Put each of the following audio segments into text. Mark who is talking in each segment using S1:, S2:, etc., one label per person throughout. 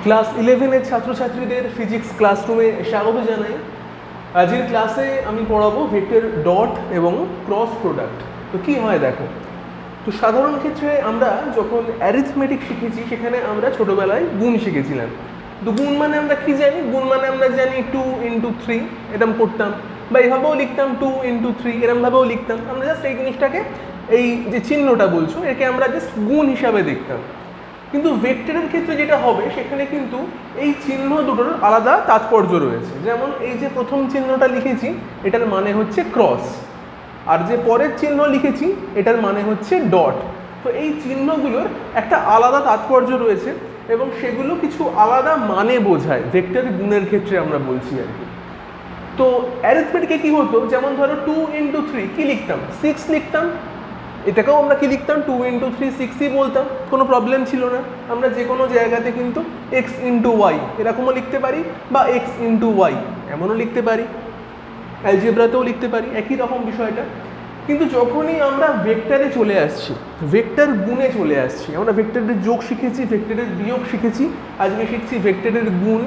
S1: Class 11-এর ছাত্রছাত্রীদের physics ক্লাসরুমে স্বাগত জানাই। আজকের ক্লাসে আমি পড়াবো ভেক্টর ডট এবং ক্রস প্রোডাক্ট। তো কি হয় দেখো, তো সাধারণ ক্ষেত্রে আমরা যখন অ্যারিথমেটিক শিখেছি সেখানে আমরা ছোটোবেলায় গুণ শিখেছিলাম। তো গুণ মানে আমরা কি জানি? গুণ মানে আমরা জানি 2 × 3 এরকম করতাম, বা এভাবেও লিখতাম 2 × 3 এরকমভাবেও লিখতাম। আমরা জাস্ট এই জিনিসটাকে, এই যে চিহ্নটা বলছো একে আমরা জাস্ট গুণ হিসাবে দেখতাম। কিন্তু ভেক্টরের ক্ষেত্রে যেটা হবে সেখানে কিন্তু এই চিহ্ন দুটোর আলাদা তাৎপর্য রয়েছে। যেমন এই যে প্রথম চিহ্নটা লিখেছি এটার মানে হচ্ছে ক্রস, আর যে পরের চিহ্ন লিখেছি এটার মানে হচ্ছে ডট। তো এই চিহ্নগুলোর একটা আলাদা তাৎপর্য রয়েছে এবং সেগুলো কিছু আলাদা মানে বোঝায় ভেক্টর গুণের ক্ষেত্রে আমরা বলছি আর কি। তো অ্যারিথমেটিকে কি হতো, যেমন ধরো 2 × 3 কি লিখতাম? 6 লিখতাম। এটাকেও আমরা কি লিখতাম? 2 × 3 6ই বলতাম, কোনো প্রবলেম ছিল না। আমরা যে কোনো জায়গাতে কিন্তু x × y এরকমও লিখতে পারি, বা x × y এমনও লিখতে পারি, অ্যালজেব্রাতেও লিখতে পারি, একই রকম বিষয়টা। কিন্তু যখনই আমরা ভেক্টরে চলে আসছি, ভেক্টর গুণে চলে আসছি, আমরা ভেক্টরের যোগ শিখেছি, ভেক্টরের বিয়োগ শিখেছি, আজকে শিখছি ভেক্টরের গুণ।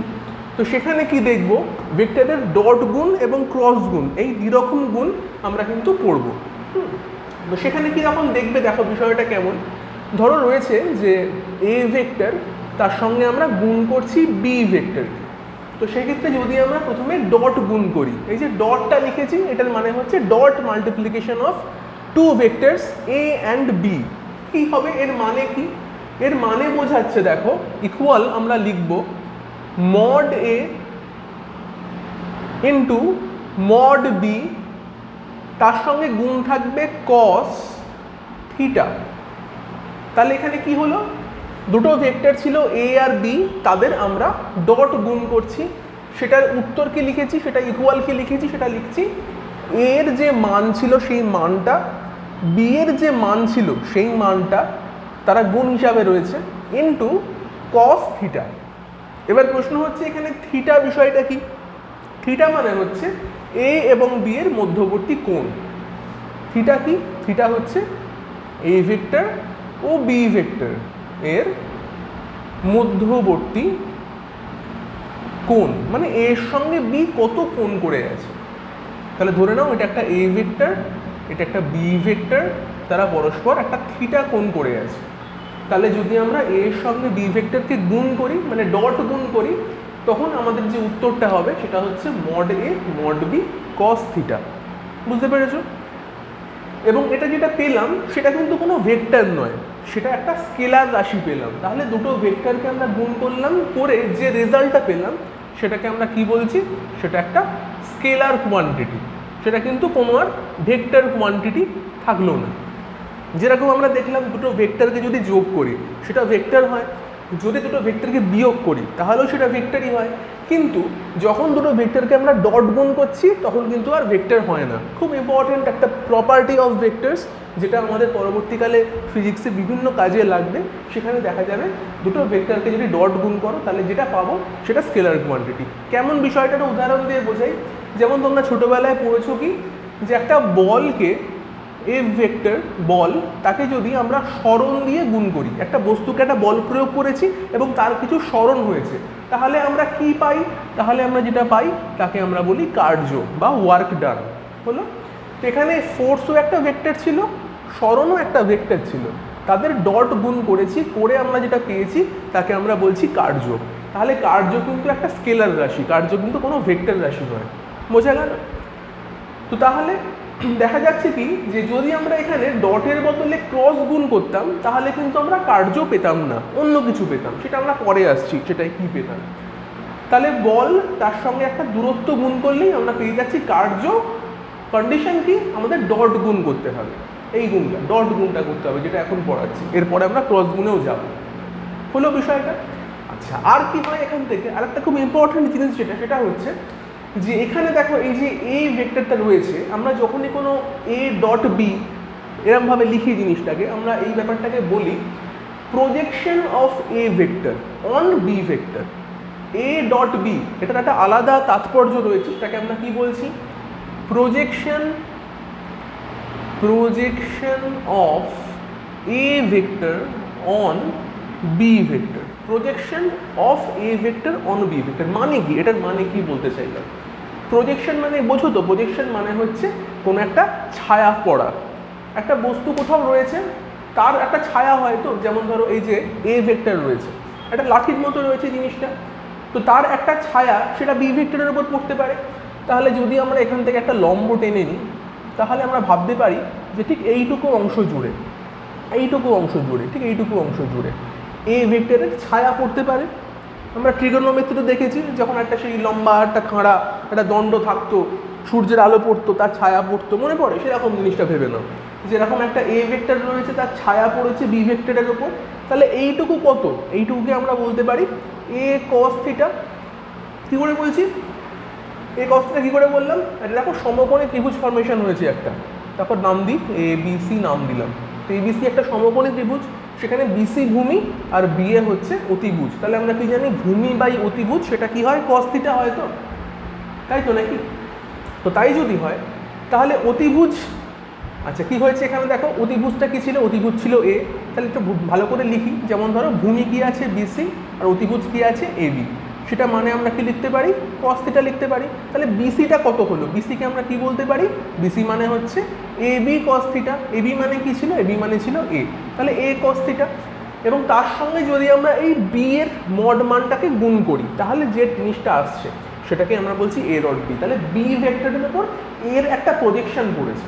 S1: তো সেখানে কি দেখব? ভেক্টরের ডট গুণ এবং ক্রস গুণ, এই দুরকম গুণ আমরা কিন্তু পড়ব। তো সেখানে কি যখন দেখবে, দেখো বিষয়টা কেমন। ধরো রয়েছে যে এ ভেক্টর, তার সঙ্গে আমরা গুণ করছি বি ভেক্টর। তো সেক্ষেত্রে যদি আমরা প্রথমে ডট গুণ করি, এই যে ডটটা লিখেছি এটার মানে হচ্ছে dot multiplication of two vectors A and B. কী হবে এর মানে কি? এর মানে বোঝাচ্ছে দেখো, ইকুয়াল আমরা লিখব mod a into mod b, তার সঙ্গে গুণ থাকবে কস থিটা। তাহলে এখানে কি হলো, দুটো ভেক্টর ছিল এ আর বি, তাদের আমরা ডট গুণ করছি। সেটার উত্তর কি লিখেছি, সেটা ইকুয়াল কি লিখেছি, সেটা লিখছি এর যে মান ছিল সেই মানটা, বি এর যে মান ছিল সেই মানটা, তারা গুণ হিসাবে রয়েছে, ইন্টু কস থিটা। এবার প্রশ্ন হচ্ছে এখানে থিটা বিষয়টা কি? থিটা মানে হচ্ছে এ এবং বি এর মধ্যবর্তী কোণ। থিটা কি? থিটা হচ্ছে এ ভেক্টর ও বি ভেক্টর এর মধ্যবর্তী কোণ, মানে এর সঙ্গে বি কত কোণ করে আছে। তাহলে ধরে নাও এটা একটা এ ভেক্টর, এটা একটা বি ভেক্টর, তারা পরস্পর একটা থিটা কোণ করে আছে। তাহলে যদি আমরা এর সঙ্গে বি ভেক্টরকে গুণ করি, মানে ডট গুণ করি, তখন আমাদের যে উত্তরটা হবে সেটা হচ্ছে মড এ মড বি কস থিটা। বুঝতে পেরেছো? এবং এটা যেটা পেলাম সেটা কিন্তু কোনো ভেক্টর নয়, সেটা একটা স্কেলার রাশি পেলাম। তাহলে দুটো ভেক্টরকে আমরা গুণ করলাম, করে যে রেজাল্টটা পেলাম সেটাকে আমরা কি বলছি? সেটা একটা স্কেলার কোয়ান্টিটি। সেটা কিন্তু কোনো আর ভেক্টর কোয়ান্টিটি থাকলো না। যেরকম আমরা দেখলাম দুটো ভেক্টরকে যদি যোগ করি সেটা ভেক্টর হয়, যদি দুটো ভেক্টরকে বিয়োগ করি তাহলেও সেটা ভেক্টরই হয়। কিন্তু যখন দুটো ভেক্টরকে আমরা ডট গুণ করছি তখন কিন্তু আর ভেক্টর হয় না। খুব ইম্পর্টেন্ট একটা প্রপার্টি অফ ভেক্টরস, যেটা আমাদের পরবর্তীকালে ফিজিক্সে বিভিন্ন কাজে লাগবে। সেখানে দেখা যাবে দুটো ভেক্টরকে যদি ডট গুণ করো তাহলে যেটা পাবো সেটা স্কেলার কোয়ান্টিটি। কেমন বিষয়টার উদাহরণ দিয়ে বোঝাই, যেমন তোমরা ছোটোবেলায় পড়েছো কি, যে একটা বলকে, এ ভেক্টর বল, তাকে যদি আমরা সরণ দিয়ে গুণ করি, একটা বস্তুকে একটা বল প্রয়োগ করেছি এবং তার কিছু সরণ হয়েছে, তাহলে আমরা কি পাই? তাহলে আমরা যেটা পাই তাকে আমরা বলি কার্য বা ওয়ার্ক ডান। হলো? তো এখানে ফোর্সও একটা ভেক্টর ছিল, সরণও একটা ভেক্টর ছিল, তাদের ডট গুণ করেছি, করে আমরা যেটা পেয়েছি তাকে আমরা বলছি কার্য। তাহলে কার্য কিন্তু একটা স্কেলার রাশি, কার্য কিন্তু কোনো ভেক্টর রাশি নয়। বোঝা গেল? তো তাহলে দেখা যাচ্ছে কি, যে যদি আমরা এখানে ডটের বদলে ক্রস গুণ করতাম তাহলে কিন্তু আমরা কার্য পেতাম না, অন্য কিছু পেতাম। সেটা আমরা পরে আসছি সেটাই কি পেতাম। তাহলে বল তার সঙ্গে একটা দূরত্ব গুণ করলেই আমরা পেয়ে যাচ্ছি কার্য। কন্ডিশন কি? আমাদের ডট গুণ করতে হবে, এই গুণটা, ডট গুণটা করতে হবে, যেটা এখন পড়াচ্ছি। এরপরে আমরা ক্রস গুণেও যাব। হলো বিষয়টা? আচ্ছা, আর কি হয় এখান থেকে? আর একটা খুব ইম্পর্টেন্ট জিনিস সেটা হচ্ছে যে এখানে দেখো এই যে এ ভেক্টরটা রয়েছে, আমরা যখনই কোনো এ ডট বি এরমভাবে লিখি জিনিসটাকে, আমরা এই ব্যাপারটাকে বলি projection of a vector on b vector. A dot b, এটার একটা আলাদা তাৎপর্য রয়েছে, সেটাকে আমরা কি বলছি? Projection of a vector on b vector. Projection of a vector on b vector মানে কি, এটার মানে কি বলতে চাইলাম? প্রজেকশন মানে বোঝো তো, প্রজেকশন মানে হচ্ছে কোনো একটা ছায়া পড়া। একটা বস্তু কোথাও রয়েছে, তার একটা ছায়া হয় তো, যেমন ধরো এই যে এ ভেক্টর রয়েছে, একটা লাঠির মতো রয়েছে জিনিসটা, তো তার একটা ছায়া সেটা বি ভেক্টরের উপর পড়তে পারে। তাহলে যদি আমরা এখান থেকে একটা লম্ব টেনে নিই, তাহলে আমরা ভাবতে পারি যে ঠিক এইটুকু অংশ জুড়ে, ঠিক এইটুকু অংশ জুড়ে এ ভেক্টরের ছায়া পড়তে পারে। আমরা ট্রিগোনোমেট্রিতে দেখেছি, যখন একটা সেই লম্বা একটা খাঁড়া একটা দণ্ড থাকতো, সূর্যের আলো পড়তো, তার ছায়া পড়তো, মনে পড়ে? সেরকম জিনিসটা ভেবে নাও, যেরকম একটা এ ভেক্টর রয়েছে, তার ছায়া পড়েছে বি ভেক্টরের ওপর। তাহলে এইটুকু কত? এইটুকুকে আমরা বলতে পারি এ কস থিটা। কী করে বলছি এ কস থিটা? কী করে বললাম? এটা দেখো সমকোণী ত্রিভুজ ফর্মেশন হয়েছে একটা, তারপর নাম দিই এ বি সি, নাম দিলাম। তো এ বি সি একটা সমকোণী ত্রিভুজ, সেখানে বিসি ভূমি আর বিএ হচ্ছে অতিভুজ। তাহলে আমরা কি জানি, ভূমি বাই অতিভুজ সেটা কি হয়, কস থিটা হয়, তো তাই তো নাকি? তো তাই যদি হয় তাহলে অতিভুজ, আচ্ছা কি হয়েছে এখানে দেখো, অতিভুজটা কি ছিল? অতিভুজ ছিল এ। তাহলে একটু ভালো করে লিখি, যেমন ধরো ভূমি কি আছে বিসি আর অতিভুজ কি আছে এ বি, সেটা মানে আমরা কি লিখতে পারি, কস থিটা লিখতে পারি। তাহলে বিসিটা কত হলো? বিসিকে আমরা কি বলতে পারি, বিসি মানে হচ্ছে A B cos theta. A B মানে কি ছিল? এ বি মানে ছিল এ, তাহলে এ কস থিটা। এবং তার সঙ্গে যদি আমরা এই বি এর মড মানটাকে গুণ করি, তাহলে যে জিনিসটা আসছে সেটাকে আমরা বলছি এ ডট বি। তাহলে বি ভেক্টরের উপর এর একটা প্রজেকশন পড়েছে,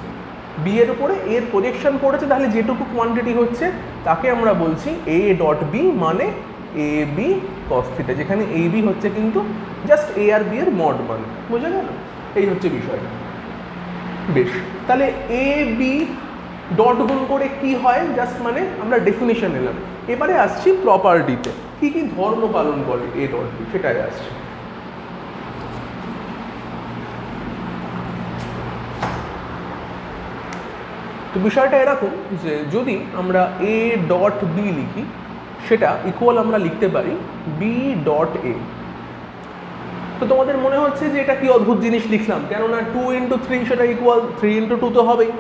S1: বি এর উপরে এর প্রজেকশন পড়েছে, তাহলে যেটুকু কোয়ান্টিটি হচ্ছে তাকে আমরা বলছি এ ডট বি, মানে এ বি কস থিটা, যেখানে এ বি হচ্ছে কিন্তু জাস্ট এ আর বি এর মড মান। বোঝা গেল? এই হচ্ছে বিষয়টা। বেশ, তাহলে এ বি ডট গুণ করে কি হয়, জাস্ট মানে আমরা ডেফিনিশন এলাম। এবারে আসছি প্রপার্টিতে, কি কি ধর্ম পালন করে এ ডট বি, সেটাই আসছে। তো বিষয়টা এরকম যে যদি আমরা এ ডট বি লিখি, সেটা ইকুয়াল আমরা লিখতে পারি বি ডট এ। তো তোমাদের মনে হচ্ছে যে এটা কি অদ্ভুত জিনিস লিখলাম, কেননা 2 ইন্টু 3 সেটা ইকুয়াল 3 ইন্টু 2 তো হবেই,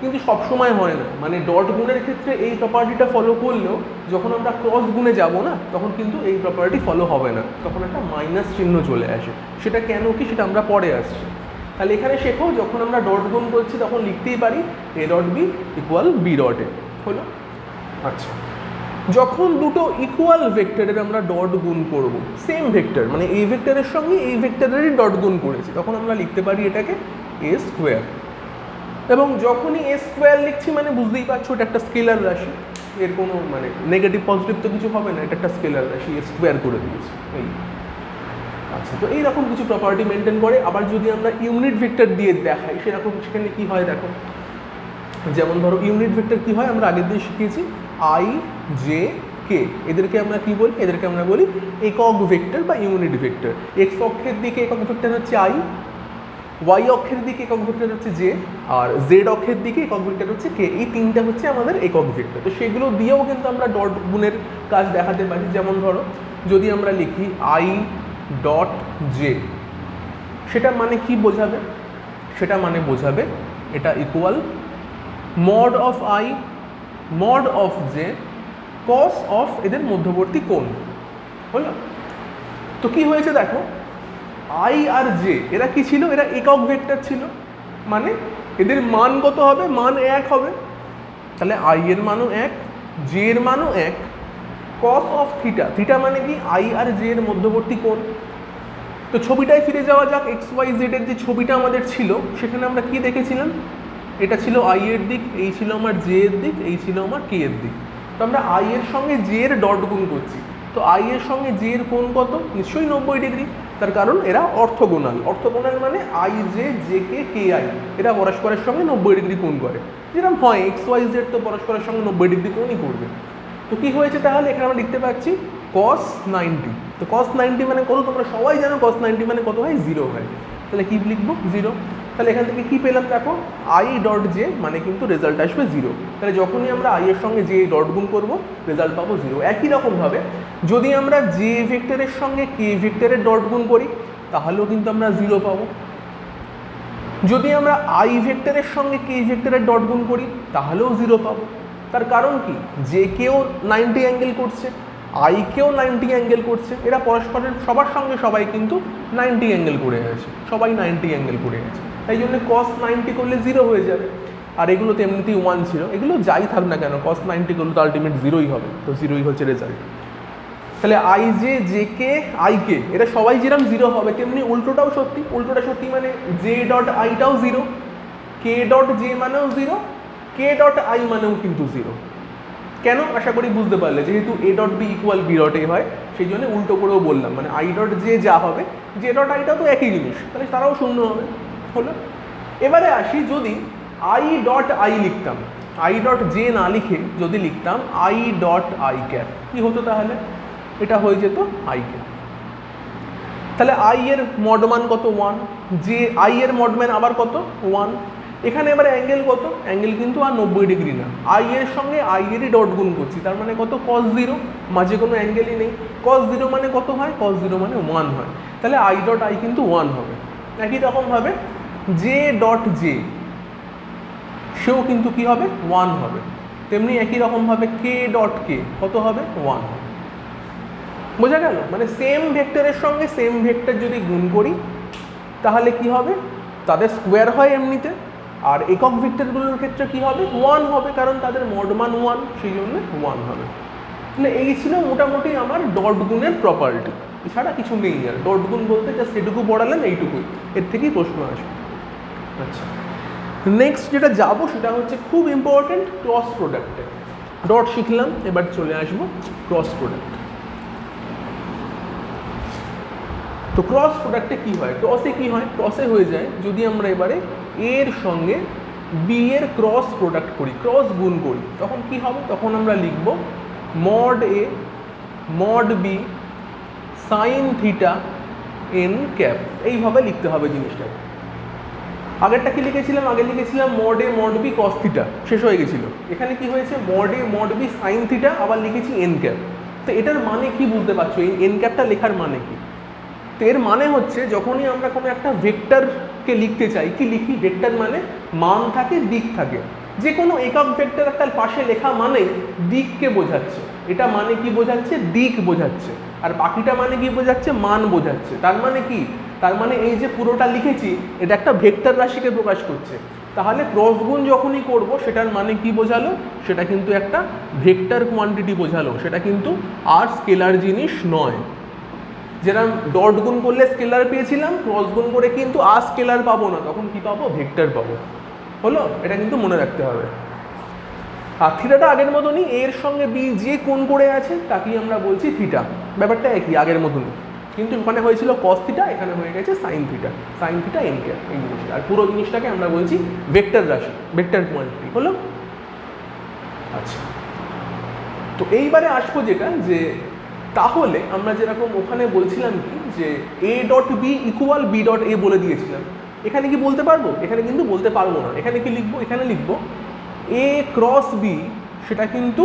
S1: কিন্তু সবসময় হয় না। মানে ডট গুণের ক্ষেত্রে এই প্রপার্টিটা ফলো করলেও যখন আমরা ক্রস গুণে যাব না, তখন কিন্তু এই প্রপার্টি ফলো হবে না, তখন একটা মাইনাস চিহ্ন চলে আসে। সেটা কেন কি, সেটা আমরা পরে আসছি। তাহলে এখানে শেখো, যখন আমরা ডট গুণ করছি তখন লিখতেই পারি a dot B equal B dot a, হলো? আচ্ছা, যখন দুটো ইকুয়াল ভেক্টরের আমরা ডট গুণ করব, সেম ভেক্টর মানে এই ভেক্টরের সঙ্গে এই ভেক্টরেরই ডট গুণ করেছি, তখন আমরা লিখতে পারি এটাকে এ স্কোয়ার। এবং যখনই এ স্কোয়ার লিখছি মানে বুঝতেই পারছো এটা একটা স্কেলার রাশি, এর কোনো মানে নেগেটিভ পজিটিভ তো কিছু হবে না, এটা একটা স্কেলার রাশি, এ স্কোয়ার করে দিয়েছি এই। আচ্ছা, তো এইরকম কিছু প্রপার্টি মেনটেন করে। আবার যদি আমরা ইউনিট ভেক্টর দিয়ে দেখাই, সেরকম সেখানে কি হয় দেখো, যেমন ধরো ইউনিট ভেক্টর কি হয়, আমরা আগের দিন শিখিয়েছি আই জে কে, এদেরকে আমরা কি বলি, এদেরকে আমরা বলি একক ভেক্টর বা ইউনিট ভেক্টর। এক্স অক্ষের দিকে একক ভেক্টর হচ্ছে আই, ওয়াই অক্ষের দিকে একক ভেক্টর হচ্ছে জে, আর জেড অক্ষের দিকে একক ভেক্টর হচ্ছে কে। এই তিনটা হচ্ছে আমাদের একক ভেক্টর। তো সেগুলো দিয়েও কিন্তু আমরা ডট গুণের কাজ দেখাতে পারি। যেমন ধরো যদি আমরা লিখি আই ডট জে, সেটা মানে কি বোঝাবে, সেটা মানে বোঝাবে এটা equal mod of I mod of J cos of এদের মধ্যবর্তী কোণ, হলো? তো কি হয়েছে দেখো, আই আর জে এরা কি ছিল, এরা একক ভেক্টর ছিল, মানে এদের মান কত হবে, মান 1 হবে। তাহলে আই এর মানও 1, জে এর মানও 1, কস অফ থিটা, থিটা মানে কি আই আর জে এর মধ্যবর্তী কোণ। তো ছবিটায় ফিরে যাওয়া যাক, এক্স ওয়াই জেড এর যে ছবিটা আমাদের ছিল, সেখানে আমরা কি দেখেছিলাম, এটা ছিল আই এর দিক, এই ছিল আমার জে এর দিক, এই ছিল আমার কে এর দিক। তো আমরা আই এর সঙ্গে জে এর ডট গুণ করছি, তো আই এর সঙ্গে জে এর কোণ কত, নিশ্চয়ই 90 ডিগ্রি। তার কারণ এরা অর্থগোনাল। অর্থগোনাল মানে I J, J K, K I এরা পরস্পরের সঙ্গে 90 ডিগ্রি কোণ করে। যেরকম হয় এক্স ওয়াই জেড তো পরস্পরের সঙ্গে 90 ডিগ্রি কোণই করবে। তো কি হয়েছে তাহলে, এখানে আমরা লিখতে পাচ্ছি cos 90। তো cos 90 মানে কত, তোমরা সবাই জানো cos 90 মানে কত হয়, 0 হয়। তাহলে কি লিখবো, 0। তাহলে এখান থেকে কি পেলাম দেখো, আই ডট জে মানে কিন্তু রেজাল্ট আসবে 0। তাহলে যখনই আমরা আই এর সঙ্গে জে ডট গুণ করবো, রেজাল্ট পাবো 0। একই রকমভাবে যদি আমরা জে ভেক্টরের সঙ্গে কে ভেক্টরের ডট গুণ করি, তাহলেও কিন্তু আমরা 0 পাবো। যদি আমরা আই ভেক্টরের সঙ্গে কে ভেক্টরের ডট গুণ করি, তাহলেও 0 পাবো। তার কারণ কি, যে কেও 90 অ্যাঙ্গেল করছে, আইকেও 90 অ্যাঙ্গেল করছে, এরা পরস্পরের সবার সঙ্গে সবাই কিন্তু 90 অ্যাঙ্গেল করে আছে, সবাই 90 অ্যাঙ্গেল করে আছে, তাই জন্য cos 90 করলে 0 হয়ে যাবে। আর এগুলো তো এমনিতেই 1 ছিল, এগুলো যাই থাক না কেন cos 90 করলে তো আলটিমেট 0ই হবে, তো 0ই হচ্ছে রেজাল্ট। তাহলে I J J K I K এটা সবাই যেরকম 0 হবে তেমনি উল্টোটাও সত্যি, উল্টোটা সত্যি মানে জে ডট আইটাও 0, কে ডট জে মানেও 0, কে ডট আই মানেও কিন্তু 0। কেন? আশা করি বুঝতে পারলে, যেহেতু A dot B equal B dot A হয় সেই জন্য উল্টো করেও বললাম, মানে আই ডট জে যা হবে জে ডট আইটাও তো একই জিনিস, তাহলে তারাও শূন্য হবে। হলো, এবারে আসি, যদি আই ডট আই লিখতাম, আই ডট জে না লিখে যদি লিখতাম আই ডট আই ক্যাপ, কী হতো তাহলে? এটা হয়ে যেত আই ক্যাপ। তাহলে আই এর মডমান কত? 1, যে আই এর মডমান আবার কত? 1। এখানে এবারে অ্যাঙ্গেল কত? অ্যাঙ্গেল কিন্তু আর 90 ডিগ্রি না, আই এর সঙ্গে আই এরই ডট গুণ করছি, তার মানে কত? cos 0, মাঝে কোনো অ্যাঙ্গেলই নেই, cos 0 মানে কত হয়? cos 0 মানে 1 হয়, তাহলে আই ডট আই কিন্তু 1 হবে। একই রকমভাবে জে ডট জে সেও কিন্তু কী হবে? 1 হবে। তেমনি একই রকমভাবে কে ডট কে কত হবে? 1 হবে। বোঝা গেল? মানে সেম ভেক্টরের সঙ্গে সেম ভেক্টর যদি গুণ করি তাহলে কি হবে? তাদের স্কোয়ার হয় এমনিতে, আর একক ভেক্টরগুলোর ক্ষেত্রে কি হবে? 1 হবে, কারণ তাদের মডমান 1, সেই জন্য 1 হবে। তাহলে এই ছিল মোটামুটি আমার ডট গুণের প্রপার্টি, এছাড়া কিছু নেই। আর ডট গুণ বলতে জাস্ট এটুকু পড়ালেন, এইটুকুই, এর থেকেই প্রশ্ন আসে। আচ্ছা, নেক্সট যেটা যাবো সেটা হচ্ছে খুব ইম্পর্টেন্ট, ক্রস প্রোডাক্টে। ডট শিখলাম, এবার চলে আসবো ক্রস প্রোডাক্ট। তো ক্রস প্রোডাক্টে কী হয়? ক্রসে কী হয়? ক্রসে হয়ে যায় যদি আমরা এবারে এর সঙ্গে বি এর ক্রস প্রোডাক্ট করি, ক্রস গুণ করি, তখন কি হবে? তখন আমরা লিখব মড এ mod B sine theta N cap, এইভাবে লিখতে হবে জিনিসটা। আগেরটা কি লিখেছিলাম? আগে লিখেছিলাম মড এ মড বি কস থিটা, শেষ হয়ে গেছিলো। এখানে কি হয়েছে? মড এ মড বি সাইন থিটা, আবার লিখেছি এন ক্যাপ। তো এটার মানে কি বুঝতে পারছো? এই এন ক্যাপটা লেখার মানে কি? তো এর মানে হচ্ছে যখনই আমরা কোনো একটা ভেক্টরকে লিখতে চাই, কি লিখি? ভেক্টর মানে মান থাকে, দিক থাকে। যে কোনো একক ভেক্টর একটা পাশে লেখা মানে দিককে বোঝাচ্ছে, এটা মানে কি বোঝাচ্ছে? দিক বোঝাচ্ছে। আর বাকিটা মানে কি বোঝাচ্ছে? মান বোঝাচ্ছে। তার মানে কি? তার মানে এই যে পুরোটা লিখেছি এটা একটা ভেক্টর রাশিকে প্রকাশ করছে। তাহলে ক্রস গুণ যখনই করব সেটার মানে কি বোঝালো? সেটা কিন্তু একটা ভেক্টর কোয়ান্টিটি বোঝালো, সেটা কিন্তু আর স্কেলার জিনিস নয়। যেরকম ডট গুণ করলে স্কেলার পেয়েছিলাম, ক্রস গুণ করে কিন্তু আর স্কেলার পাবো না, তখন কি পাবো? ভেক্টর পাবো। হলো, এটা কিন্তু মনে রাখতে হবে। আর থিটাটা আগের মতনই, এর সঙ্গে বি যে কোণ করে আছে তাকেই আমরা বলছি থিটা। ব্যাপারটা একই, আগের মতনই, কিন্তু ওখানে হয়েছিল কস থিটা, এখানে হয়ে গেছে sine theta, sign theta N cap, এই জিনিসটা। আর পুরো জিনিসটাকে আমরা বলছি ভেক্টর রাশি, ভেক্টর কোয়ান্টিটি। হলো, আচ্ছা। তো এইবারে আসবো যেটা, যে তাহলে আমরা যেরকম ওখানে বলছিলাম কি, যে A dot B equal B dot A বলে দিয়েছিলাম, এখানে কি বলতে পারবো? এখানে কিন্তু বলতে পারবো না। এখানে কি লিখবো? এখানে লিখবো এ ক্রস বি, সেটা কিন্তু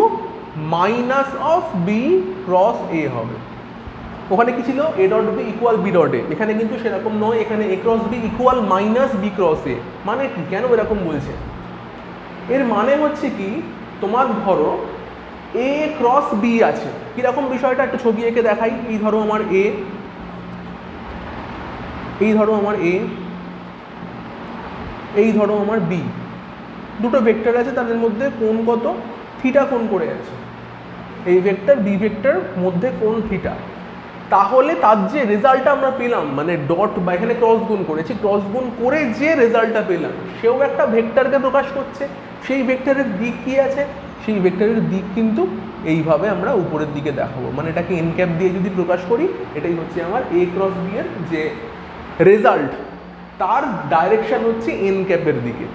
S1: minus of B cross A হবে। ওখানে কি ছিল? A dot B equal B dot A, এখানে কিন্তু সেরকম নয়, এখানে A cross B equal minus B cross A. মানে কি? কেন এরকম বলছে? এর মানে হচ্ছে কি, তোমার ধরো এ ক্রস বি আছে, কীরকম বিষয়টা একটু ছবি এঁকে দেখাই। এই ধরো আমার এ, এই ধরো আমার এ, এই ধরো আমার বি, দুটো ভেক্টর আছে, তাদের মধ্যে কোণ কত? থিটা কোণ করে আছে। এই ভেক্টর বি ভেক্টর মধ্যে কোণ থিটা। তাহলে তার যে রেজাল্টটা আমরা পেলাম, মানে ডট বা এখানে ক্রস গুণ করেছি, ক্রস গুণ করে যে রেজাল্টটা পেলাম সেও একটা ভেক্টরকে প্রকাশ করছে। সেই ভেক্টরের দিক কী আছে? সেই ভেক্টরের দিক কিন্তু এইভাবে আমরা উপরের দিকে দেখাবো, মানে এটাকে এন ক্যাপ দিয়ে যদি প্রকাশ করি, এটাই হচ্ছে আমার এ ক্রস বি এর যে রেজাল্ট, তার ডাইরেকশন হচ্ছে এন ক্যাপের দিকে।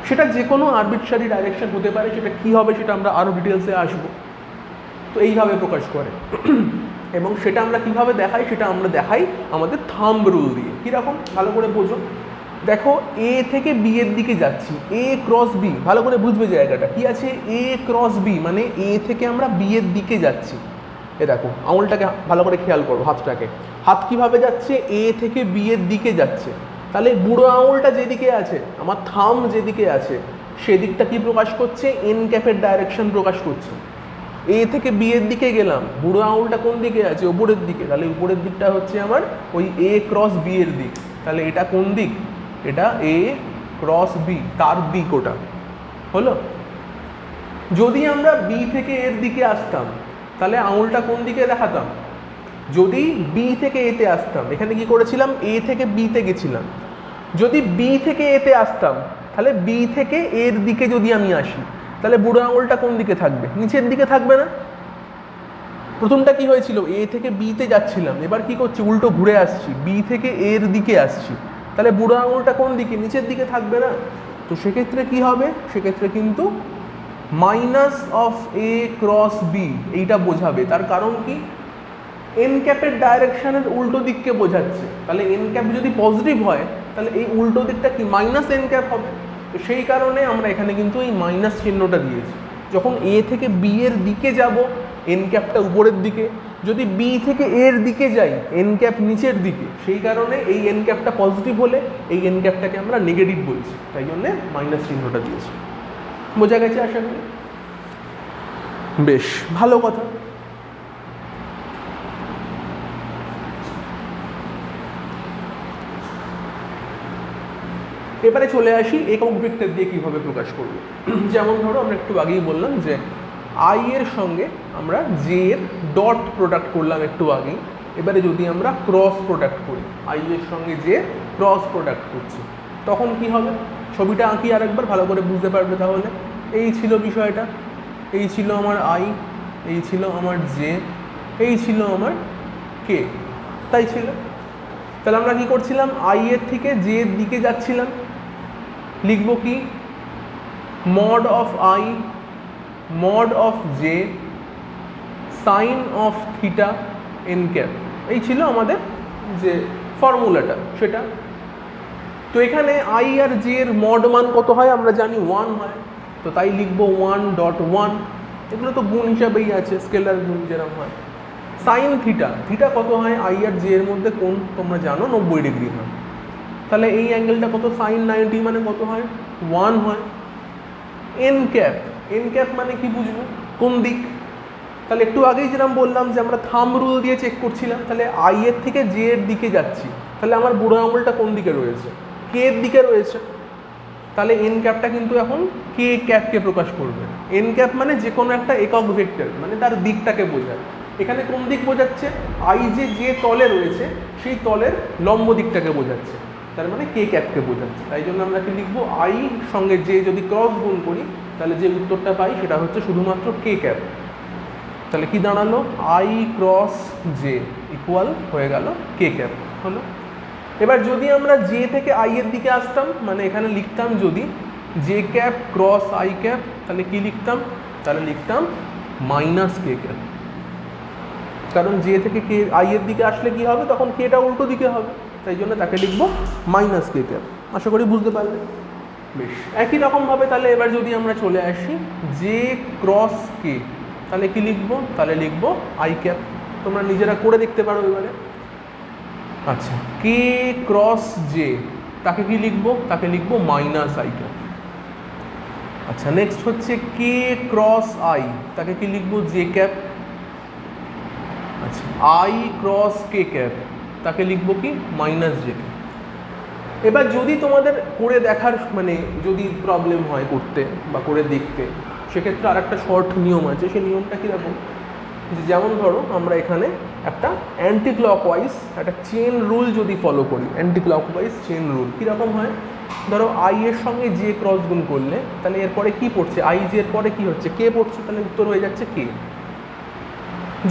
S1: সেটা যে কোনো আরবিট্রারি ডাইরেকশন হতে পারে, সেটা কী হবে সেটা আমরা আরও ডিটেলসে আসবো। তো এইভাবে প্রকাশ করে। এবং সেটা আমরা কিভাবে দেখাই? সেটা আমরা দেখাই আমাদের থাম্ব রুল দিয়ে। কীরকম? ভালো করে বোঝো। দেখো, এ থেকে বি এর দিকে যাচ্ছি, এ ক্রস বি, ভালো করে বুঝবে জায়গাটা কি আছে। এ ক্রস বি মানে এ থেকে আমরা বি এর দিকে যাচ্ছি। এ দেখো, আঙুলটাকে ভালো করে খেয়াল করো, হাতটাকে। হাত কিভাবে যাচ্ছে? এ থেকে বি এর দিকে যাচ্ছে। তাহলে বুড়ো আঙুলটা যেদিকে আছে, আমার থাম্ব যেদিকে আছে, সেদিকটা কি প্রকাশ করছে? এন ক্যাপের ডাইরেকশন প্রকাশ করছে। এ থেকে বি এর দিকে গেলাম, বুড়ো আঙুলটা কোন দিকে আছে? উপরের দিকে। তাহলে উপরের দিকটা হচ্ছে আমার ওই এ ক্রস বি এর দিক। তাহলে এটা কোন দিক? এটা এ ক্রস বি, তার দিক ওটা। হলো? যদি আমরা বি থেকে এর দিকে আসতাম তাহলে আঙুলটা কোন দিকে দেখাতাম? যদি বি থেকে এতে আসতাম, এখানে কি করেছিলাম? এ থেকে বিতে গেছিলাম। যদি বি থেকে এতে আসতাম তাহলে বি থেকে এর দিকে যদি আমি আসি তাহলে বুড়ো আঙুলটা কোন দিকে থাকবে? নিচের দিকে থাকবে না? প্রথমটা কি হয়েছিল? এ থেকে বিতে যাচ্ছিলাম, এবার কি করছি? উল্টো ঘুরে আসছি, বি থেকে এর দিকে আসছি, তাহলে বুড়ো আঙুলটা কোন দিকে? নিচের দিকে থাকবে না? তো সেক্ষেত্রে কি হবে? সেক্ষেত্রে কিন্তু minus of A cross B এইটা বোঝাবে। তার কারণ কি? এন ক্যাপের ডাইরেকশনের উল্টো দিককে বোঝাচ্ছে। তাহলে এন ক্যাপ যদি পজিটিভ হয় তাহলে এই উল্টো দিকটা কি? মাইনাস এন ক্যাপ হবে। তো সেই কারণে আমরা এখানে কিন্তু এই মাইনাস চিহ্নটা দিয়েছি। যখন এ থেকে বি এর দিকে যাব এন ক্যাপটা উপরের দিকে, যদি বি থেকে এর দিকে যাই এন ক্যাপ নিচের দিকে, সেই কারণে এই এন ক্যাপটা পজিটিভ হলে এই এন ক্যাপটাকে আমরা নেগেটিভ বলছি, তাই জন্যে মাইনাস চিহ্নটা দিয়েছি। বোঝা গেছে আশা করি? বেশ ভালো কথা। এবারে চলে আসি একক ভেক্টর দিয়ে কীভাবে প্রকাশ করব। যেমন ধরো আমরা একটু আগেই বললাম যে আই এর সঙ্গে আমরা জে এর ডট প্রোডাক্ট করলাম একটু আগেই। এবারে যদি আমরা ক্রস প্রোডাক্ট করি, আই এর সঙ্গে জে ক্রস প্রোডাক্ট করছি, তখন কি হবে? ছবিটা আঁকি আরেকবার, ভালো করে বুঝতে পারবে তাহলে। এই ছিল বিষয়টা, এই ছিল আমার আই, এই ছিল আমার জে, এই ছিল আমার কে, তাই ছিল। তাহলে আমরা কি করছিলাম? আই এর থেকে জে এর দিকে যাচ্ছিলাম, লিখব কি? Mod of I mod of J sine of theta N cap, এই ছিল আমাদের যে ফর্মুলাটা সেটা। তো এখানে আই আর জে এর মড মান কত হয় আমরা জানি? 1 হয়। তো তাই লিখবো 1.1। এগুলো তো গুণ হিসাবেই আছে, স্কেলার গুণ যেরকম হয়। সাইন থিটা, থিটা কত হয়? আই আর জে এর মধ্যে কোণ তোমরা জানো 90 ডিগ্রি হয়। তাহলে এই অ্যাঙ্গেলটা কত? সাইন 90 মানে কত হয়? 1 হয়। এন ক্যাপ, এন ক্যাপ মানে কি বুঝবো? কোন দিক? তাহলে একটু আগেই যেরকম বললাম যে আমরা থাম্ব রুল দিয়ে চেক করছিলাম, তাহলে আই এর থেকে জে এর দিকে যাচ্ছি, তাহলে আমার বুড়ো আঙুলটা কোন দিকে রয়েছে? কে এর দিকে রয়েছে। তাহলে এন ক্যাপটা কিন্তু এখন কে ক্যাপকে প্রকাশ করবে। এন ক্যাপ মানে যে কোনো একটা একক ভেক্টর, মানে তার দিকটাকে বোঝায়। এখানে কোন দিক বোঝাচ্ছে? আই যে তলে রয়েছে সেই তলের লম্ব দিকটাকে বোঝাচ্ছে, তার মানে কে ক্যাপকে বোঝাচ্ছে। তাই জন্য আমরা কি লিখবো? আই সঙ্গে যে যদি ক্রস গুণ করি তাহলে যে উত্তরটা পাই সেটা হচ্ছে শুধুমাত্র কে ক্যাপ। তাহলে কি দাঁড়ালো? আই ক্রস জে ইকুয়াল হয়ে গেল কে ক্যাপ হলো। এবার যদি আমরা জে থেকে আই এর দিকে আসতাম, মানে এখানে লিখতাম যদি J cap cross I cap, তাহলে কি লিখতাম? তাহলে লিখতাম মাইনাস কে ক্যাপ। কারণ জে থেকে কে আই এর দিকে আসলে কি হবে? তখন কেটা উল্টো দিকে হবে, তাই জন্য তাকে লিখবো মাইনাস কে ক্যাপ। আশা করি বুঝতে পারলে। বেশ, একই রকমভাবে তাহলে এবার যদি আমরা চলে আসি জে ক্রস কে, তাহলে কি লিখবো? তাহলে লিখবো আই ক্যাপ। তোমরা নিজেরা করে দেখতে পারো এবারে। আচ্ছা, কে ক্রস জে তাকে কি লিখবো? তাকে লিখবো মাইনাস আই ক্যাপ। আচ্ছা, নেক্সট হচ্ছে কে ক্রস আই, তাকে কি লিখবো? J cap. আচ্ছা, আই ক্রস কে ক্যাপ, তাকে লিখবো কি? Minus J cap. এবার যদি তোমাদের করে দেখার মানে যদি প্রবলেম হয় করতে বা করে দেখতে, সেক্ষেত্রে আর একটা শর্ট নিয়ম আছে। সেই নিয়মটা কীরকম? যেমন ধরো আমরা এখানে একটা অ্যান্টি ক্লকওয়াইজ একটা চেন রুল যদি ফলো করি, অ্যান্টি ক্লকওয়াইজ চেন রুল কীরকম হয়? ধরো আই এর সঙ্গে জে ক্রস গুণ করলে তাহলে এরপরে কি পড়ছে? আই জে এর পরে কী হচ্ছে? কে পড়ছে, তাহলে উত্তর হয়ে যাচ্ছে কে।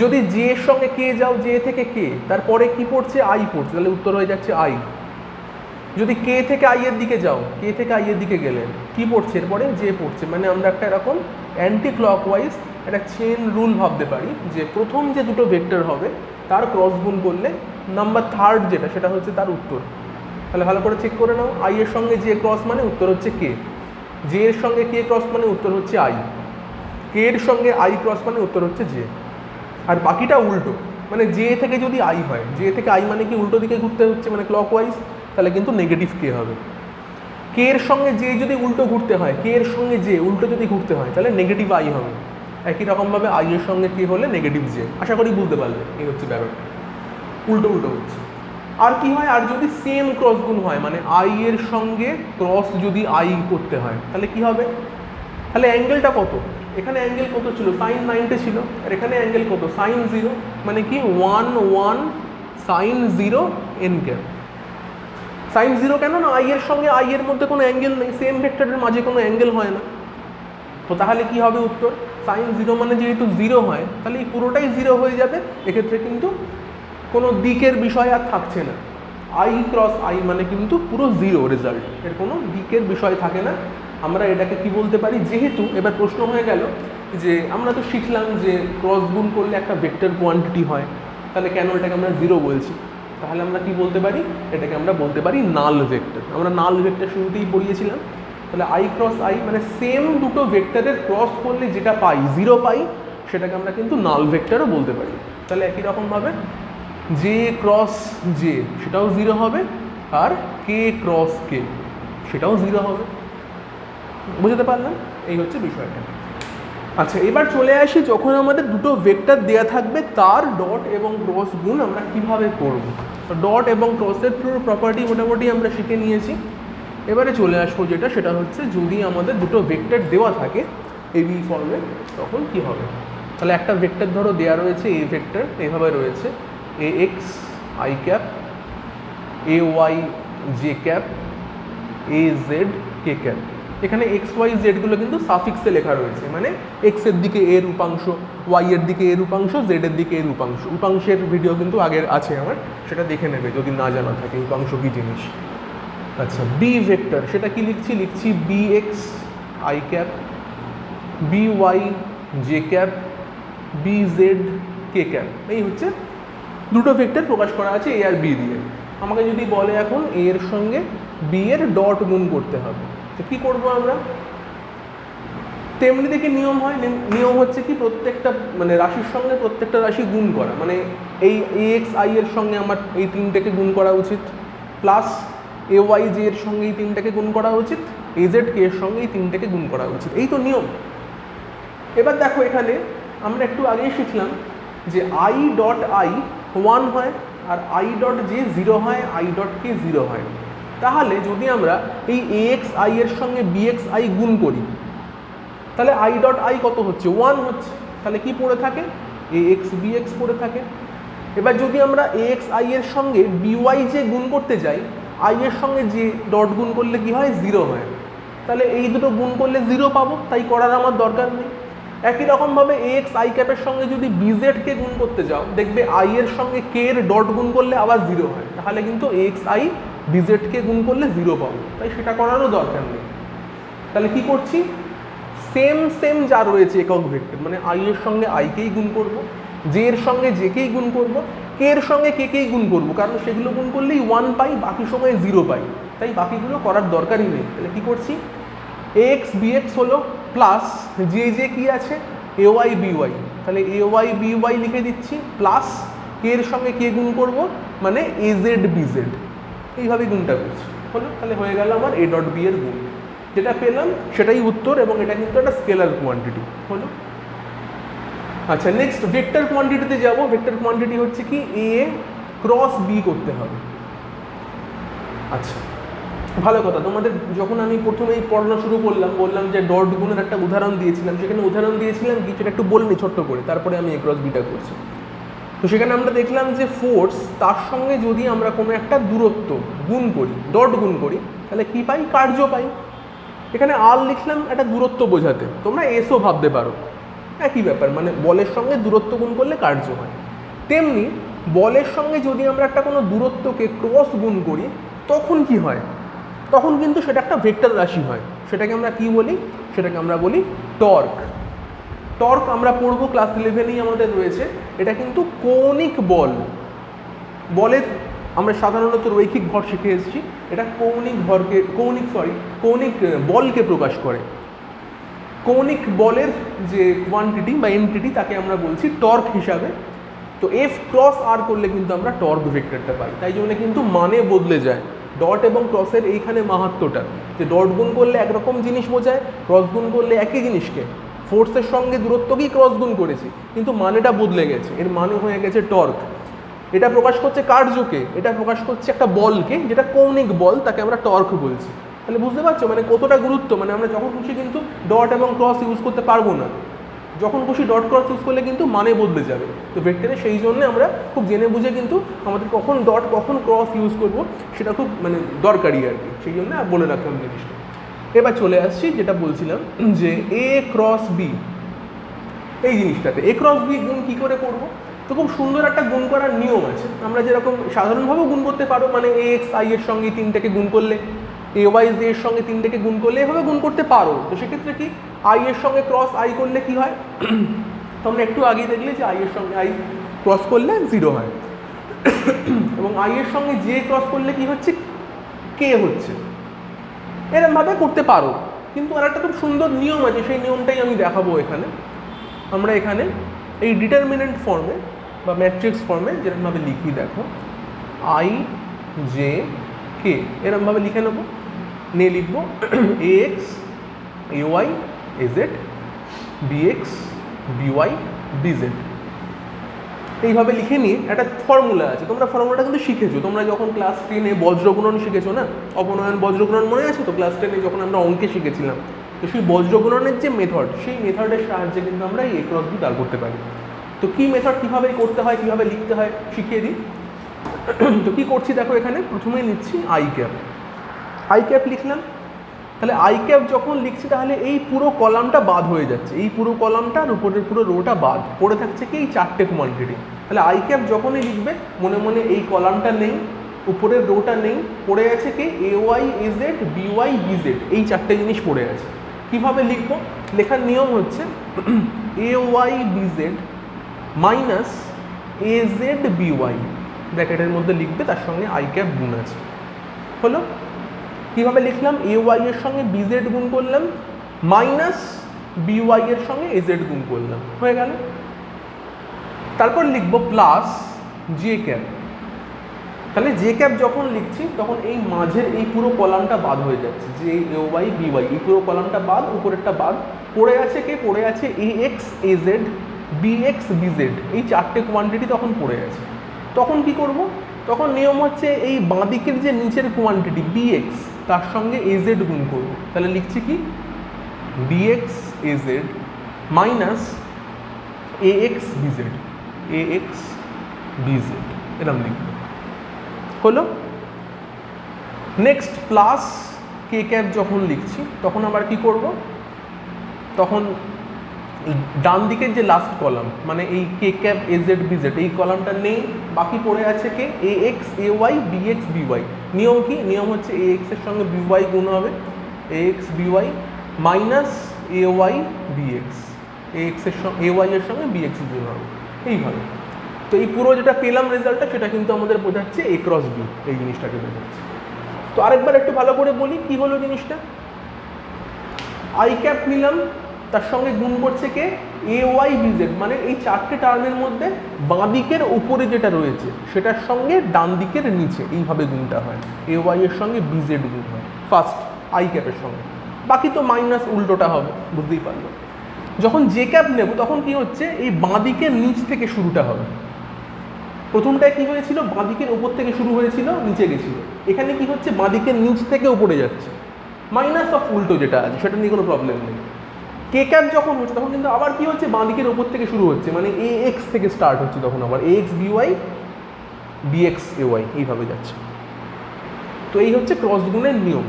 S1: যদি জে এর সঙ্গে কে যাও, জে থেকে কে, তারপরে কি পড়ছে? আই পড়ছে, তাহলে উত্তর হয়ে যাচ্ছে আই। যদি কে থেকে আই এর দিকে যাও, কে থেকে আই এর দিকে গেলে কি পড়ছে? এরপরে জে পড়ছে। মানে আমরা একটা এরকম অ্যান্টি ক্লকওয়াইজ একটা চেন রুল ভাবতে পারি যে প্রথম যে দুটো ভেক্টর হবে তার ক্রস গুণ করলে নাম্বার থার্ড যেটা সেটা হচ্ছে তার উত্তর। তাহলে ভালো করে চেক করে নাও। আই এর সঙ্গে জে ক্রস মানে উত্তর হচ্ছে কে, জে এর সঙ্গে কে ক্রস মানে উত্তর হচ্ছে আই, কে এর সঙ্গে আই ক্রস মানে উত্তর হচ্ছে জে। আর বাকিটা উল্টো, মানে জে থেকে যদি আই হয়, জে থেকে আই মানে কি উল্টো দিকে ঘুরতে হচ্ছে, মানে ক্লকওয়াইজ, তাহলে কিন্তু নেগেটিভ কে হবে। কে এর সঙ্গে জে যদি উল্টো ঘুরতে হয়, কে এর সঙ্গে জে উল্টো যদি ঘুরতে হয় তাহলে নেগেটিভ আই হবে। একই রকমভাবে আই এর সঙ্গে কে হলে নেগেটিভ জে। আশা করি বুঝতে পারলে এই হচ্ছে ব্যাপারটা, উল্টো উল্টো হচ্ছে। আর কি হয়, আর যদি সেম ক্রস গুণ হয়, মানে আই এর সঙ্গে ক্রস যদি আই করতে হয়, তাহলে কি হবে, তাহলে অ্যাঙ্গেলটা কত, এখানে অ্যাঙ্গেল কত ছিল, সাইন 90 ছিল, আর এখানে অ্যাঙ্গেল কত, সাইন 0, মানে কি 1 সাইন 0 এন ক্যাপ। সাইন 0 কেন না, আই এর সঙ্গে আই এর মধ্যে কোনো অ্যাঙ্গেল নেই, সেম ভেক্টরের মাঝে কোনো অ্যাঙ্গেল হয় না। তো তাহলে কি হবে উত্তর, সাইন 0 মানে যেহেতু 0 হয়, তাহলে এই পুরোটাই 0 হয়ে যাবে। এক্ষেত্রে কিন্তু কোনো দিকের বিষয় আর থাকছে না, আই ক্রস আই মানে কিন্তু পুরো 0 রেজাল্ট, এর কোনো দিকের বিষয় থাকে না। আমরা এটাকে কি বলতে পারি, যেহেতু এবার প্রশ্ন হয়ে গেল যে আমরা তো শিখলাম যে ক্রস গুণ করলে একটা ভেক্টর কোয়ান্টিটি হয়, তাহলে কেন এটাকে আমরা 0 বলছি, তাহলে আমরা কি বলতে পারি, এটাকে আমরা বলতে পারি নাল ভেক্টর। আমরা নাল ভেক্টর শুরুতেই পড়িয়েছিলাম। তাহলে আই ক্রস আই মানে সেম দুটো ভেক্টরের ক্রস করলে যেটা পাই 0 পাই, সেটাকে আমরা কিন্তু নাল ভেক্টরও বলতে পারি। তাহলে একই রকমভাবে জে ক্রস জে সেটাও 0 হবে, আর কে ক্রস কে সেটাও 0 হবে। বুঝতে পারলাম, এই হচ্ছে বিষয়টা। আচ্ছা, এবার চলে আসি যখন আমাদের দুটো ভেক্টর দেয়া থাকবে তার ডট এবং ক্রস গুণ আমরা কিভাবে করব। তো ডট এবং ক্রসের পুরো প্রপার্টি মোটামুটি আমরা শিখে নিয়েছি। এবারে চলে আসবো যেটা, সেটা হচ্ছে যদি আমাদের দুটো ভেক্টর দেওয়া থাকে এবি ফর্মে, তখন কি হবে। তাহলে একটা ভেক্টর ধরো দেওয়া রয়েছে, এ ভেক্টর এইভাবে রয়েছে, A X I cap, A Y J cap, A Z K cap. এখানে এক্স ওয়াই জেডগুলো কিন্তু সাফিক্সে লেখা রয়েছে, মানে এক্সের দিকে এর উপাংশ, ওয়াই এর দিকে এর উপাংশ, জেডের দিকে এর উপাংশ। উপাংশের ভিডিও কিন্তু আগের আছে আমার, সেটা দেখে নেবে যদি না জানা থাকে উপাংশ কী জিনিস। আচ্ছা, বি ভেক্টর সেটা কি লিখছি B X I cap, B Y J cap, B Z K cap. এই হচ্ছে দুটো ভেক্টর প্রকাশ করা আছে এ আর বি দিয়ে। আমাকে যদি বলে এখন এ এর সঙ্গে বি এর ডট গুণ করতে হবে, তো কী করবো আমরা, তেমনি দেখে নিয়ম হয়। নিয়ম হচ্ছে কি, প্রত্যেকটা মানে রাশির সঙ্গে প্রত্যেকটা রাশি গুণ করা, মানে এই এ এক্স আই এর সঙ্গে আমার এই তিনটেকে গুণ করা উচিত, প্লাস এ ওয়াই জে এর সঙ্গে এই তিনটাকে গুণ করা উচিত, এ জেড কে এর সঙ্গে এই তিনটাকে গুণ করা উচিত, এই তো নিয়ম। এবার দেখো এখানে আমরা একটু আগেই শিখলাম যে আই ডট আই 1 হয়, আর আই ডট জে 0 হয়, আই ডট কে 0 হয়। তাহলে যদি আমরা এই এ এক্স আই এর সঙ্গে বি এক্স আই গুণ করি, তাহলে আই ডট আই কত হচ্ছে, 1 হচ্ছে। তাহলে কি পড়ে থাকে, এ এক্স বি এক্স পড়ে থাকে। এবার যদি আমরা এ এক্স আই এর সঙ্গে বি ওয়াই জে গুণ করতে যাই, আই এর সঙ্গে যে ডট গুণ করলে কি হয়, 0 হয়। তাহলে এই দুটো গুণ করলে 0 পাবো, তাই করার আমার দরকার নেই। একই রকমভাবে এ এক্স আই ক্যাপের সঙ্গে যদি বিজেডকে গুণ করতে যাও, দেখবে আই এর সঙ্গে কে এর ডট গুণ করলে আবার 0 হয়। তাহলে কিন্তু এ এক্স আই বিজেডকে গুণ করলে 0 পাবো, তাই সেটা করারও দরকার নেই। তাহলে কি করছি, সেম যা রয়েছে একক ভেক্টর, মানে আই এর সঙ্গে আইকেই গুণ করব, জে এর সঙ্গে জেকেই গুণ করব, কে এর সঙ্গে কেকেই গুণ করব, কারণ সেগুলো গুণ করলেই 1 পাই, বাকি সময় 0 পাই, তাই বাকিগুলো করার দরকারই নেই। তাহলে কী করছি, এ এক্স বি এক্স হলো, প্লাস যে যে কী আছে এ ওয়াই বি ওয়াই, তাহলে এ ওয়াই বি ওয়াই লিখে দিচ্ছি, প্লাস কে এর সঙ্গে কে গুণ করব, মানে এ জেড বি জেড, এইভাবেই গুণটা করছি, হলো। তাহলে হয়ে গেল আমার এ ডট বি এর গুণ, যেটা পেলাম সেটাই উত্তর, এবং এটা কিন্তু একটা স্কেলার কোয়ান্টিটি হলো। আচ্ছা, নেক্সট ভেক্টর কোয়ান্টিটিতে যাব। ভেক্টর কোয়ান্টিটি হচ্ছে কি, এ ক্রস বি করতে হবে। আচ্ছা, ভালো কথা, তোমাদের যখন আমি প্রথমেই পড়ানো শুরু করলাম, বললাম যে ডট গুণের একটা উদাহরণ দিয়েছিলাম, সেখানে উদাহরণ দিয়েছিলাম কি, সেটা একটু বলনি ছোট্ট করে, তারপরে আমি এ ক্রস বিটা করছি। তো সেখানে আমরা দেখলাম যে ফোর্স, তার সঙ্গে যদি আমরা কোনো একটা দূরত্ব গুণ করি, ডট গুণ করি, তাহলে কি পাই, কার্য পাই। এখানে আর লিখলাম একটা দূরত্ব বোঝাতে, তোমরা এসও ভাবতে পারো, একই ব্যাপার, মানে বলের সঙ্গে দূরত্ব গুণ করলে কার্য হয়। তেমনি বলের সঙ্গে যদি আমরা একটা কোনো দূরত্বকে ক্রস গুণ করি, তখন কি হয়, তখন কিন্তু সেটা একটা ভেক্টর রাশি হয়। সেটাকে আমরা কি বলি, সেটাকে আমরা বলি টর্ক। টর্ক আমরা পড়বো ক্লাস 11এই আমাদের রয়েছে। এটা কিন্তু কৌণিক বল, বলের আমরা সাধারণত রৈখিক ভর শিখে এসেছি, এটা কৌণিক বলকে প্রকাশ করে। কৌণিক বলের যে কোয়ান্টিটি বা এন্টিটি, তাকে আমরা বলছি টর্ক হিসাবে। তো এফ ক্রস আর করলে কিন্তু আমরা টর্ক ভেক্টরটা পাই, তাই জন্য কিন্তু মানে বদলে যায়। ডট এবং ক্রসের এইখানে মাহাত্ম্যটা, যে ডট গুণ করলে একরকম জিনিস বোঝায়, ক্রস গুণ করলে একই জিনিসকে ফোর্সের সঙ্গে দূরত্বকেই ক্রস গুণ করেছি, কিন্তু মানেটা বদলে গেছে, এর মানে হয়ে গেছে টর্ক। এটা প্রকাশ করছে কার্যকে, এটা প্রকাশ করছে একটা বলকে, যেটা কৌণিক বল, তাকে আমরা টর্ক বলছি। তাহলে বুঝতে পারছো মানে কতটা গুরুত্ব, মানে আমরা যখন খুশি কিন্তু ডট এবং ক্রস ইউজ করতে পারবো না, যখন খুশি ডট ক্রস ইউজ করলে কিন্তু মানে বদলে যাবে। তো ভেক্টরে সেই জন্য আমরা খুব জেনে বুঝে কিন্তু আমাদের কখন ডট কখন ক্রস ইউজ করব সেটা খুব মানে দরকারি আর কি, সেই জন্য বলে রাখলাম জিনিসটা। এবার চলে আসছি যেটা বলছিলাম যে এ ক্রস বি, এই জিনিসটাতে এ ক্রস বি গুণ কী করে করবো। তো খুব সুন্দর একটা গুণ করার নিয়ম আছে, আমরা যেরকম সাধারণভাবেও গুণ করতে পারো, মানে এ এক্স আই এর সঙ্গে 3টাকে গুণ করলে, এ ওয়াই জে এর সঙ্গে 3টাকে গুণ করলে এভাবে গুণ করতে পারো। তো সেক্ষেত্রে কি আই এর সঙ্গে ক্রস আই করলে কি হয়, তোমরা একটু আগেই দেখলে যে আই এর সঙ্গে আই ক্রস করলে 0 হয়, এবং আই এর সঙ্গে জে ক্রস করলে কি হচ্ছে, কে হচ্ছে। এরকমভাবে করতে পারো, কিন্তু আর একটা খুব সুন্দর নিয়ম আছে, সেই নিয়মটাই আমি দেখাবো এখানে। আমরা এখানে এই ডিটারমিনেন্ট ফর্মে বা ম্যাট্রিক্স ফর্মে যেরকমভাবে লিখি, দেখো আই জে কে এরকমভাবে লিখে নেবো, নিয়ে লিখবো A X A Y A Z B X B Y B Z, এইভাবে লিখে নিয়ে একটা ফর্মুলা আছে। তোমরা ফর্মুলাটা কিন্তু শিখেছো, তোমরা যখন ক্লাস 10-এ বজ্রগুণন শিখেছো না, অপনয়ন বজ্রগুণন মনে আছে তো, ক্লাস 10-এ যখন আমরা অঙ্কে শিখেছিলাম, তো সেই বজ্রগুণনের যে মেথড, সেই মেথডের সাহায্যে কিন্তু আমরা এই এ ক্রস বি দাঁড় করতে পারি। তো কী মেথড, কীভাবে করতে হয়, কীভাবে লিখতে হয় শিখিয়ে দিই। তো কী করছি দেখো, এখানে প্রথমেই নিচ্ছি আই ক্যাপ, আই ক্যাপ লিখলাম। তাহলে আই ক্যাপ যখন লিখছি তাহলে এই পুরো কলামটা বাদ হয়ে যাচ্ছে, এই পুরো কলামটার উপরের পুরো রোটা বাদ পড়ে থাকছে কি এই 4টে কোয়ান্টিটি। তাহলে আই ক্যাপ যখনই লিখবে মনে মনে এই কলামটা নেই, উপরের রোটা নেই, পড়ে আছে কি A Y A Z B Y B Z, এই 4টে জিনিস পড়ে আছে। কীভাবে লিখবো, লেখার নিয়ম হচ্ছে A Y B Z minus A Z B Y, ব্র্যাকেটের মধ্যে লিখবে, তার সঙ্গে আই ক্যাপ গুণ আছে। হলো, কীভাবে লিখলাম, এ ওয়াই এর সঙ্গে বি জেড গুণ করলাম মাইনাস বি ওয়াই এর সঙ্গে এ জেড গুণ করলাম, হয়ে গেল। তারপর লিখবো প্লাস জে ক্যাপ। তাহলে জে ক্যাপ যখন লিখছি তখন এই মাঝের এই পুরো কলামটা বাদ হয়ে যাচ্ছে, যে এ ওয়াই বি ওয়াই এই পুরো কলামটা বাদ, উপরেরটা বাদ, পড়ে আছে কে, পড়ে আছে A X A Z B X B Z, এই 4টে কোয়ান্টিটি তখন পড়ে আছে। তখন কি করব, তখন নিয়ম হচ্ছে এই বাঁদিকের যে নিচের কোয়ান্টিটি বি এক্স, তার সঙ্গে এ জেড গুণ করবো। তাহলে লিখছি কি B X A Z minus A X B Z, A X B Z, এরকম লিখব। হলো, নেক্সট প্লাস কে ক্যাপ যখন লিখছি তখন আবার কি করব, তখন ডান দিকের যে লাস্ট কলাম মানে এই K cap A Z B Z, এই কলামটা নেই, বাকি পড়ে আছে K A X A Y B X B Y. নিয়ম কি, নিয়ম হচ্ছে এ এক্সের সঙ্গে বি ওয়াই গুণ হবে, এ এক্স বি ওয়াই মাইনাস এ ওয়াই বি এক্স, এ এক্সের সঙ্গে এ ওয়াই এর সঙ্গে বি এক্স গুণ হবে, এইভাবে। তো এই পুরো যেটা পেলাম রেজাল্টটা, সেটা কিন্তু আমাদের বোঝাচ্ছে এ ক্রস বি, এই জিনিসটাকে বোঝাচ্ছে। তো আরেকবার একটু ভালো করে বলি কি হলো জিনিসটা, আই ক্যাপ নিলাম, তার সঙ্গে গুণ করছে কে এ ওয়াই বি জেড, মানে এই 4টে টার্মের মধ্যে বাঁ দিকের উপরে যেটা রয়েছে সেটার সঙ্গে ডান দিকের নিচে, এইভাবে গুণটা হয়, এ ওয়াই এর সঙ্গে বি জেড গুণ হয় ফার্স্ট আই ক্যাপের সঙ্গে, বাকি তো মাইনাস উল্টোটা হবে, বুঝতেই পারলো। যখন জে ক্যাপ নেব তখন কি হচ্ছে, এই বাঁ দিকের নিচ থেকে শুরুটা হবে। প্রথমটায় কি হয়েছিল, বাঁ দিকের ওপর থেকে শুরু হয়েছিল, নিচে গেছিল। এখানে কি হচ্ছে, বাঁ দিকের নিচ থেকে উপরে যাচ্ছে, মাইনাস অফ উল্টো যেটা আছে সেটা নিয়ে কোনো প্রবলেম নেই। কে ক্যাপ যখন হচ্ছে তখন কিন্তু আবার কি হচ্ছে, বাঁ দিকের ওপর থেকে শুরু হচ্ছে, মানে এ এক্স থেকে স্টার্ট হচ্ছে, তখন আবার A X B Y B X A Y এইভাবে যাচ্ছে। তো এই হচ্ছে ক্রস গুণের নিয়ম।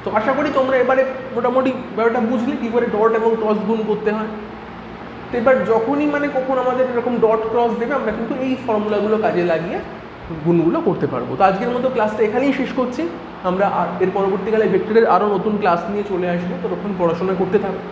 S1: তো আশা করি তোমরা এবারে মোটামুটি ব্যাপারটা বুঝলে কী করে ডট এবং ক্রস গুণ করতে হয়। তো এবার যখনই মানে কখন আমাদের এরকম ডট ক্রস দেবে, আমরা কিন্তু এই ফর্মুলাগুলো কাজে লাগিয়ে গুণগুলো করতে পারবো। তো আজকের মতো ক্লাসটা এখানেই শেষ করছি। আমরা আর এর পরবর্তীকালে ভেক্টরের আরও নতুন ক্লাস নিয়ে চলে আসবো, ততক্ষণ পড়াশোনা করতে থাকবো।